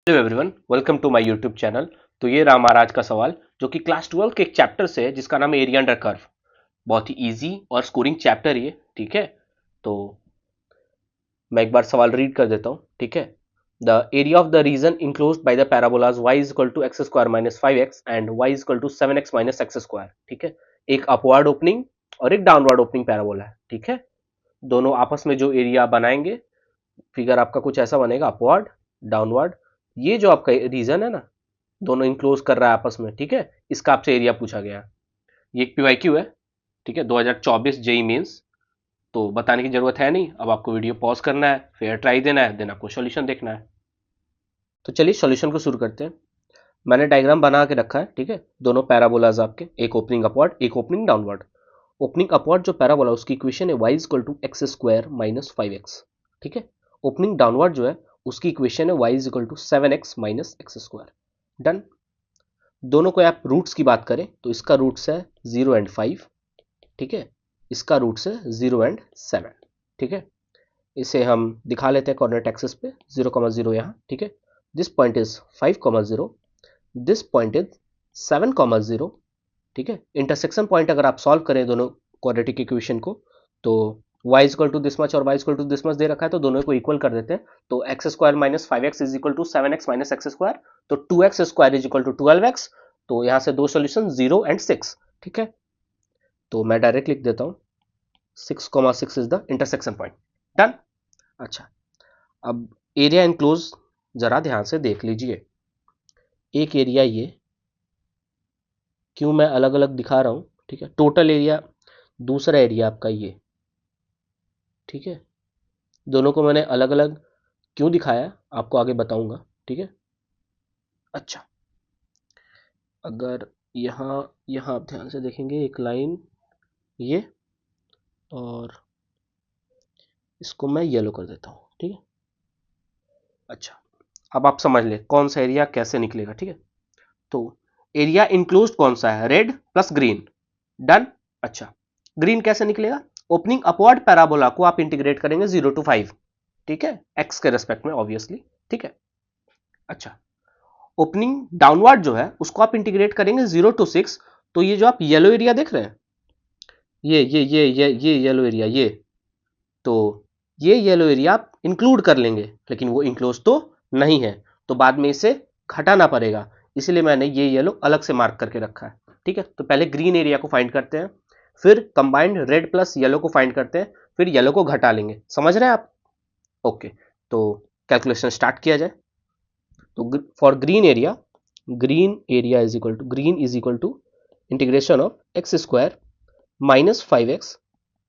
Hello everyone, welcome to my YouTube channel. तो ये रहा हमारा आज का सवाल, जो कि क्लास 12 के एक चैप्टर से है, जिसका नाम है एरिया अंडर कर्व। बहुत ही इजी और स्कोरिंग चैप्टर ये, ठीक है। तो मैं एक बार सवाल रीड कर देता हूँ, ठीक है। The area of the region enclosed by the parabolas y is equal to x square minus 5x and y is equal to 7x minus x square, ठीक है। एक अपवर्ड ओपनिंग और एक डाउनवर्ड ओपनिंग पैराबोला है, ठीक है। दोनों आपस में जो एरिया बनाएंगे, फिगर आपका कुछ ऐसा बनेगा, अपवर्ड डाउनवर्ड। ये जो आपका रीजन है ना, दोनों इंक्लोज कर रहा है आपस में, ठीक है। इसका आपसे एरिया पूछा गया। ये एक पीवाईक्यू है, ठीक है, 2024 जेई मेंस। तो बताने की जरूरत है नहीं, अब आपको वीडियो पॉज करना है, फिर ट्राई देना है, देन आपको सॉल्यूशन देखना है। तो चलिए सॉल्यूशन को शुरू करते हैं। मैंने डायग्राम बना के रखा है, ठीक है। दोनों पैराबोलाज आपके, एक ओपनिंग अपवर्ड, एक ओपनिंग डाउनवर्ड। ओपनिंग अपवर्ड जो पैराबोला, उसकी इक्वेशन है y equal to x square minus 5x, ठीक है। ओपनिंग डाउनवर्ड जो है, उसकी इक्वेशन है y equal to 7x minus x square. Done. दोनों को आप रूट्स की बात करें तो इसका रूट्स है 0 एंड 5, ठीक है। इसका रूट्स है 0 एंड 7, ठीक है। इसे हम दिखा लेते हैं कोऑर्डिनेट एक्सिस पे, 0,0 यहाँ, ठीक है। This point is 5,0, this point is 7,0, ठीक है। इंटरसेक्शन पॉइंट अगर आप सॉल्व करें दोनों क्वाड्रेटिक इक्वेशन को, तो y equal to this much और y equal to this much दे रखा है, तो दोनों को इक्वल कर देते हैं। तो x square minus 5x is equal to 7x minus x square, तो 2x square is equal to 12x। तो यहां से दो सॉल्यूशन 0 एंड 6, ठीक है। तो मैं डायरेक्ट लिख देता हूं 6,6 is the intersection point. Done. अच्छा, अब एरिया इनक्लोज जरा ध्यान से देख लीजिए। एक एरिया ये, क्यों मैं अलग अलग दिखा रहा हूं, ठीक है। टोटल एरिया, दूसरा एरिया आपका ये, ठीक है। दोनों को मैंने अलग अलग क्यों दिखाया, आपको आगे बताऊंगा, ठीक है। अच्छा, अगर यहाँ यहाँ आप ध्यान से देखेंगे, एक लाइन ये, और इसको मैं येलो कर देता हूँ, ठीक है। अच्छा, अब आप समझ ले कौन सा एरिया कैसे निकलेगा, ठीक है। तो एरिया इंक्लोज्ड कौन सा है, रेड प्लस ग्रीन। डन। अच्छा, ग्रीन कैसे निकलेगा, ओपनिंग अपवर्ड पैराबोला को आप इंटीग्रेट करेंगे 0 to 5, ठीक है, एक्स के रेस्पेक्ट में ऑब्वियसली, ठीक है। अच्छा, ओपनिंग डाउनवर्ड जो है, उसको आप इंटीग्रेट करेंगे 0 to 6। तो ये जो आप येलो एरिया देख रहे हैं, ये येलो एरिया, ये, तो ये येलो एरिया आप इंक्लूड कर लेंगे, लेकिन वो इंक्लोज तो नहीं है, तो बाद में इसे हटाना पड़ेगा। इसलिए मैंने ये येलो अलग से मार्क करके रखा है, ठीक है। तो पहले ग्रीन एरिया को फाइंड करते हैं, फिर कंबाइंड रेड प्लस येलो को फाइंड करते हैं, फिर येलो को घटा लेंगे। समझ रहे हैं आप? ओके, तो कैलकुलेशन स्टार्ट किया जाए। तो for green area is equal to integration of x square minus 5x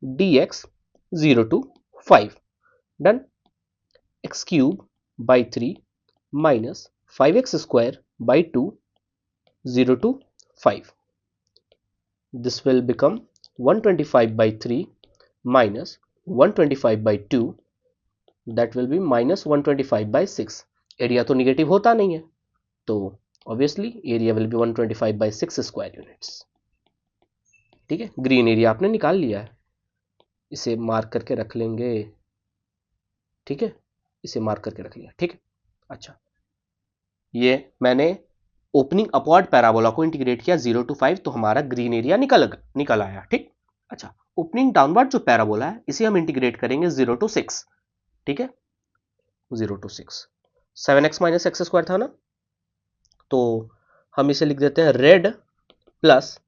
dx 0 to 5। Done. X cube by 3 minus 5x square by 2 0 to 5। This will become 125 by 3 minus 125 by 2, that will be minus 125 by 6। Area तो negative होता नहीं है, तो obviously area will be 125 by 6 square units, ठीक है। Green area आपने निकाल लिया है, इसे मार्क करके रख लेंगे, ठीक है। इसे मार्क करके रख लिया, ठीक है। अच्छा, ये मैंने ओपनिंग अपवर्ड पैराबोला को इंटीग्रेट किया 0 to 5, तो हमारा ग्रीन एरिया निकल आया, ठीक। अच्छा, ओपनिंग डाउनवर्ड जो पैराबोला है, इसे हम इंटीग्रेट करेंगे 0 to 6, ठीक है। 0 to 6, 7x minus x square था ना, तो हम इसे लिख देते हैं रेड प्लस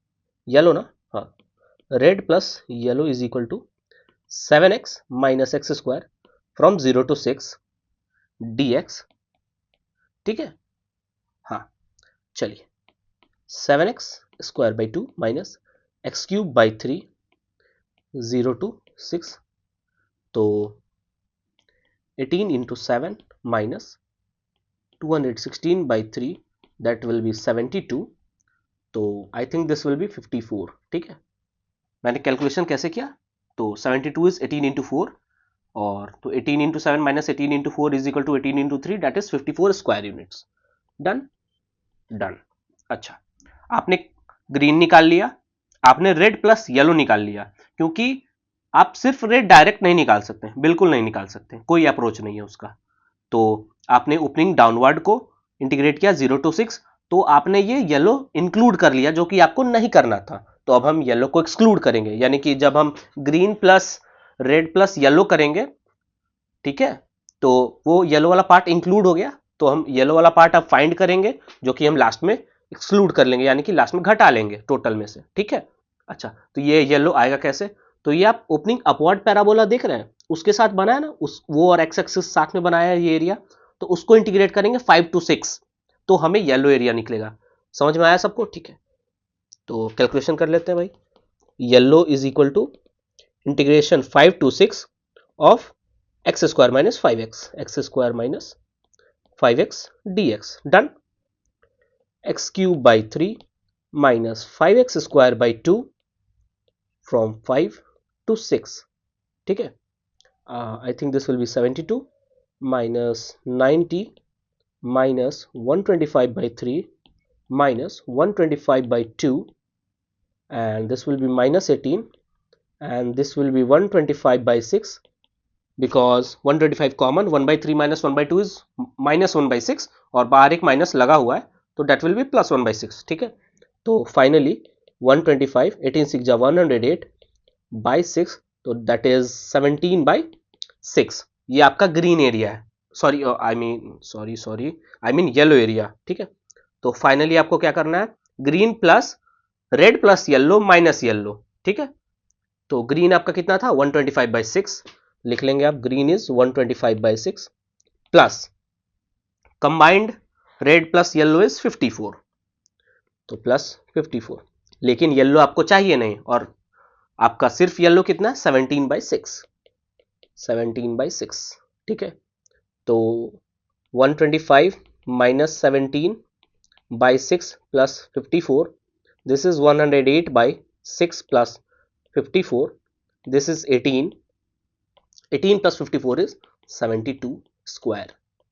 येलो ना, हाँ, red plus yellow is equal to 7x minus x square from 0 to 6 dx, ठीक है। हाँ, चलिए, 7x square by 2 minus x cube by 3 0 to 6, तो 18 into 7 minus 216 by 3, that will be 72। तो आई थिंक दिस विल बी 54, ठीक है। मैंने calculation कैसे किया, तो 72 इज 18 into 4, और तो 18 into 7 minus 18 into 4 is equal to 18 into 3, that is 54 square units. Done. Done. अच्छा, आपने ग्रीन निकाल लिया, आपने रेड प्लस येलो निकाल लिया, क्योंकि आप सिर्फ रेड डायरेक्ट नहीं निकाल सकते, बिल्कुल नहीं निकाल सकते, कोई अप्रोच नहीं है उसका। तो आपने ओपनिंग डाउनवर्ड को इंटीग्रेट किया 0 to 6, तो आपने ये येलो इंक्लूड कर लिया जो कि आपको नहीं करना था। तो अब हम येलो को एक्सक्लूड करेंगे, यानी कि जब हम green plus red plus yellow करेंगे, ठीक है, तो वो येलो वाला पार्ट इंक्लूड हो गया, तो हम येलो वाला पार्ट अब फाइंड करेंगे जो कि हम लास्ट में एक्सक्लूड कर लेंगे, यानी कि लास्ट में घटा लेंगे टोटल में से, ठीक है। अच्छा, तो ये येलो आएगा कैसे? तो ये आप ओपनिंग अपवर्ड पैराबोला देख रहे हैं, उसके साथ बनाया ना, उस वो और एक्स एक्सिस साथ में बनाया है ये एरिया, तो उसको इंटीग्रेट करेंगे 5 to 6, तो हमें येलो एरिया निकलेगा। समझ में आया सबको? ठीक है, तो कैलकुलेशन कर लेते हैं भाई। Yellow is equal to integration 5 to 6 of x square minus 5x, x square minus 5x dx, done. X cube by 3 minus 5x square by 2 from 5 to 6, ठीक है। I think this will be 72 minus 90 minus 125 by 3 minus 125 by 2, and this will be minus 18, and this will be 125 by 6, because 125 common, 1 by 3 minus 1 by 2 is minus 1 by 6, और बाहर एक minus लगा हुआ है, तो that will be plus 1 by 6, ठीक है। तो फाइनली 125, 18 6 जा 108 by 6, तो that is 17 by 6, ये आपका ग्रीन एरिया है, sorry I mean yellow area, ठीक है। तो फाइनली आपको क्या करना है, green plus red plus yellow minus yellow, ठीक है। तो ग्रीन आपका कितना था 125 by 6, लिख लेंगे आप, green is 125 by 6 plus combined red plus yellow is 54, तो प्लस 54, लेकिन येलो आपको चाहिए नहीं, और आपका सिर्फ येलो कितना 17 by 6, 17 by 6, ठीक है। तो 125 minus 17 by 6 plus 54, this is 108 by 6 plus 54, this is 18, 18 plus 54 is 72 square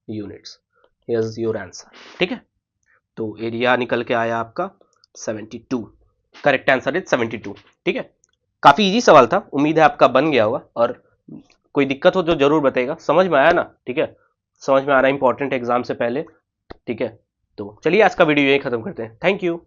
units, here's your answer, ठीक है। तो एरिया निकल के आया आपका 72, करेक्ट आंसर इज 72, ठीक है। काफी इजी सवाल था, उम्मीद है आपका बन गया होगा, और कोई दिक्कत हो तो जरूर बताइएगा। समझ में आया ना? ठीक है, समझ में आ रहा है, इंपॉर्टेंट एग्जाम से पहले, ठीक है। तो चलिए आज का वीडियो यही खत्म करते हैं, थैंक यू।